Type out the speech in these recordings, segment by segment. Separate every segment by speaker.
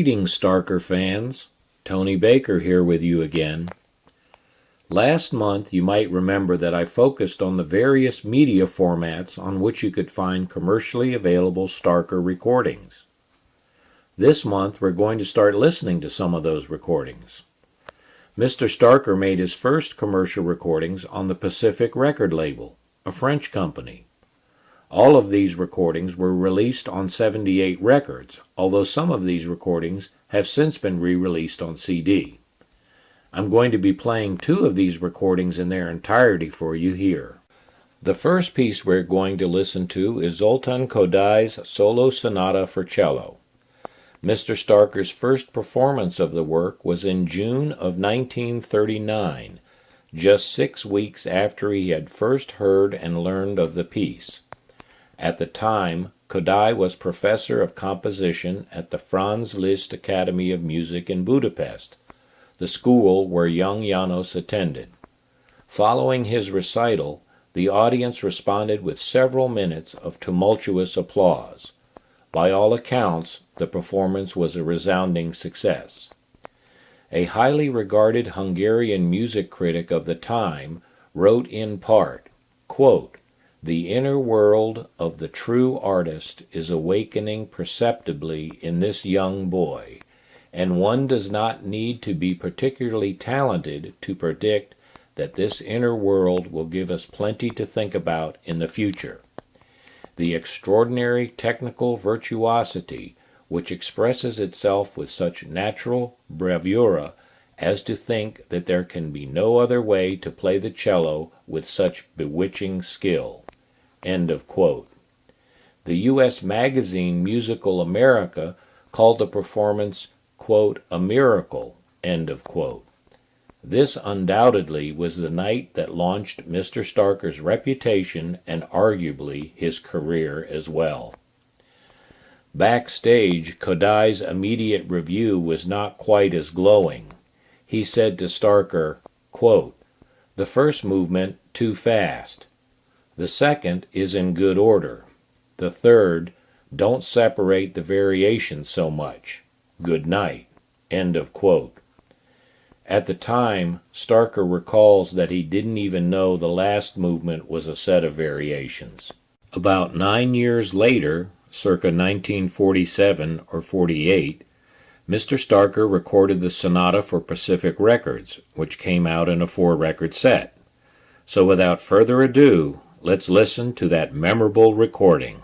Speaker 1: Greetings, Starker fans. Tony Baker here with you again. Last month, you might remember that I focused on the various media formats on which you could find commercially available Starker recordings. This month, we're going to start listening to some of those recordings. Mr. Starker made his first commercial recordings on the Pacific record label, a French company. All of these recordings were released on 78 records, although some of these recordings have since been re-released on CD. I'm going to be playing two of these recordings in their entirety for you here. The first piece we're going to listen to is Zoltan Kodai's Solo Sonata for Cello. Mr. Starker's first performance of the work was in June of 1939, just 6 weeks after he had first heard and learned of the piece. At the time, Kodai was professor of composition at the Franz Liszt Academy of Music in Budapest, the school where young Janos attended. Following his recital, the audience responded with several minutes of tumultuous applause. By all accounts, the performance was a resounding success. A highly regarded Hungarian music critic of the time wrote in part, quote, "The inner world of the true artist is awakening perceptibly in this young boy, and one does not need to be particularly talented to predict that this inner world will give us plenty to think about in the future. The extraordinary technical virtuosity which expresses itself with such natural bravura as to think that there can be no other way to play the cello with such bewitching skill." End of quote. The U.S. magazine Musical America called the performance, quote, "a miracle," end of quote. This undoubtedly was the night that launched Mr. Starker's reputation and arguably his career as well. Backstage, Kodai's immediate review was not quite as glowing. He said to Starker, quote, "The first movement too fast. The second is in good order. The third, don't separate the variations so much. Good night." End of quote. At the time, Starker recalls that he didn't even know the last movement was a set of variations. About 9 years later, circa 1947 or 48, Mr. Starker recorded the Sonata for Pacific Records, which came out in a 4-record set. So without further ado, let's listen to that memorable recording.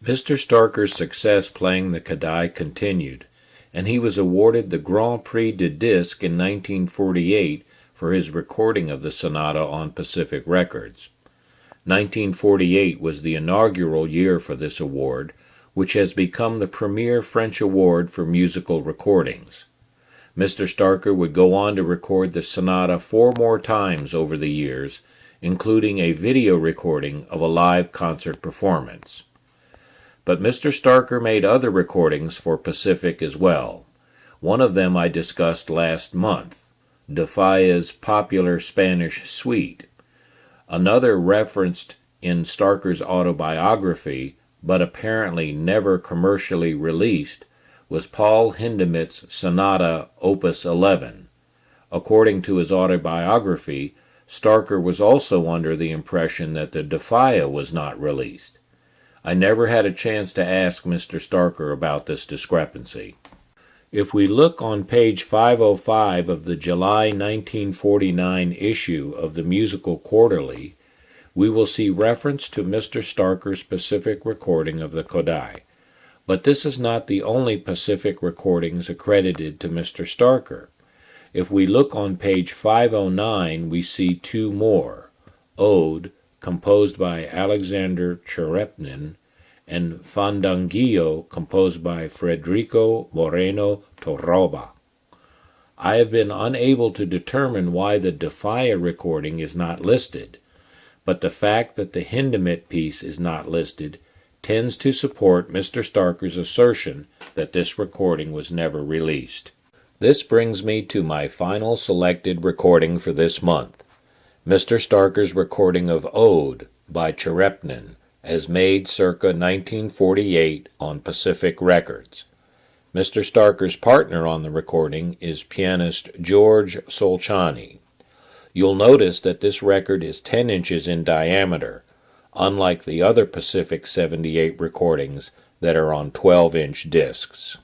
Speaker 1: Mr. Starker's success playing the Kadai continued, and he was awarded the Grand Prix de Disque in 1948 for his recording of the sonata on Pacific Records. 1948 was the inaugural year for this award, which has become the premier French award for musical recordings. Mr. Starker would go on to record the sonata 4 more times over the years, including a video recording of a live concert performance. But Mr. Starker made other recordings for Pacific as well. One of them I discussed last month, De Falla's popular Spanish suite. Another referenced in Starker's autobiography, but apparently never commercially released, was Paul Hindemith's Sonata Opus 11. According to his autobiography, Starker was also under the impression that the De Falla was not released. I never had a chance to ask Mr. Starker about this discrepancy. If we look on page 505 of the July 1949 issue of the Musical Quarterly, we will see reference to Mr. Starker's Pacific recording of the Kodai. But this is not the only Pacific recordings accredited to Mr. Starker. If we look on page 509, we see 2 more, Ode, composed by Alexander Cherepnin, and Fandangillo, composed by Federico Moreno-Torroba. I have been unable to determine why the De Falla recording is not listed, but the fact that the Hindemith piece is not listed tends to support Mr. Starker's assertion that this recording was never released. This brings me to my final selected recording for this month, Mr. Starker's recording of Ode by Cherepnin, as made circa 1948 on Pacific Records. Mr. Starker's partner on the recording is pianist George Solchani. You'll notice that this record is 10 inches in diameter, unlike the other Pacific 78 recordings that are on 12-inch discs.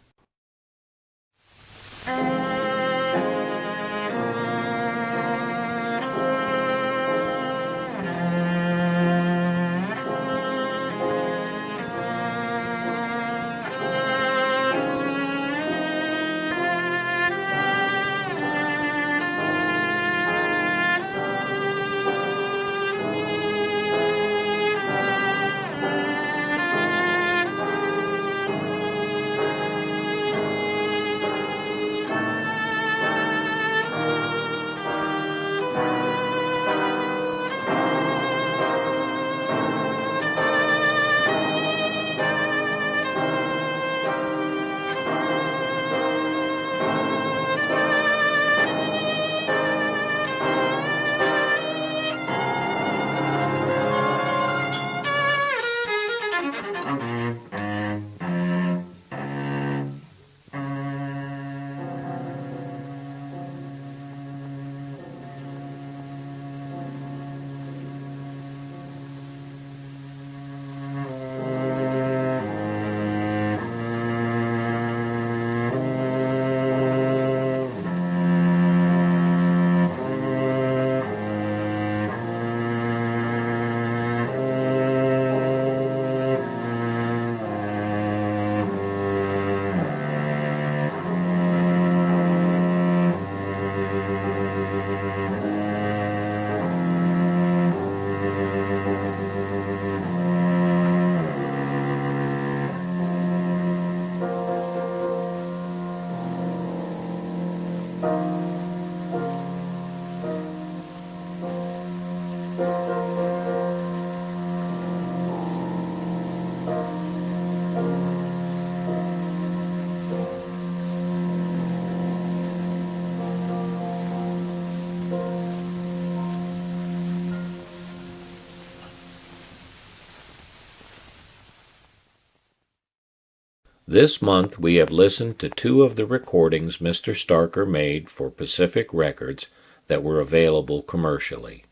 Speaker 1: This month we have listened to 2 of the recordings Mr. Starker made for Pacific Records that were available commercially.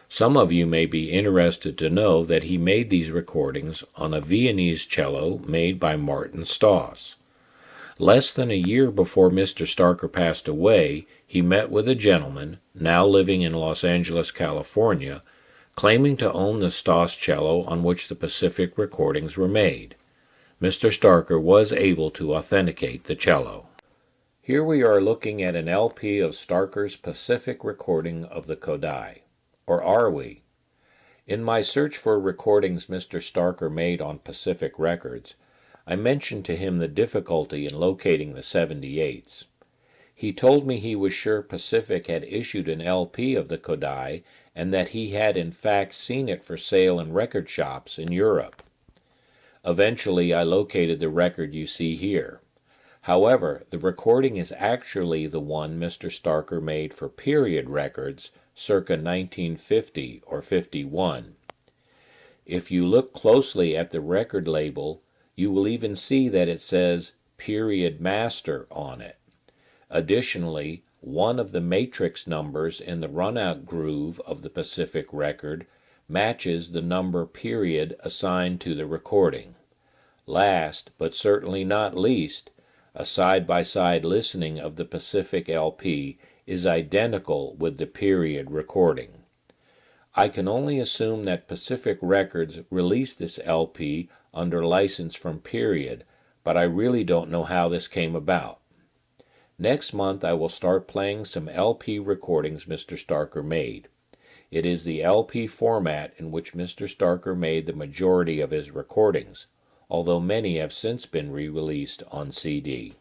Speaker 1: Some of you may be interested to know that he made these recordings on a Viennese cello made by Martin Stoss. Less than a year before Mr. Starker passed away, he met with a gentleman, now living in Los Angeles, California, claiming to own the Stoss cello on which the Pacific recordings were made. Mr. Starker was able to authenticate the cello. Here we are looking at an LP of Starker's Pacific recording of the Kodai. Or are we? In my search for recordings Mr. Starker made on Pacific records, I mentioned to him the difficulty in locating the 78s. He told me he was sure Pacific had issued an LP of the Kodai and that he had in fact seen it for sale in record shops in Europe. Eventually I located the record you see here. However, the recording is actually the one Mr. Starker made for period records circa 1950 or 51. If you look closely at the record label, you will even see that it says Period Master on it. Additionally, one of the matrix numbers in the runout groove of the Pacific record matches the number period assigned to the recording. Last, but certainly not least, a side-by-side listening of the Pacific LP is identical with the period recording. I can only assume that Pacific Records released this LP under license from Period, but I really don't know how this came about. Next month I will start playing some LP recordings Mr. Starker made. It is the LP format in which Mr. Starker made the majority of his recordings, although many have since been re-released on CD.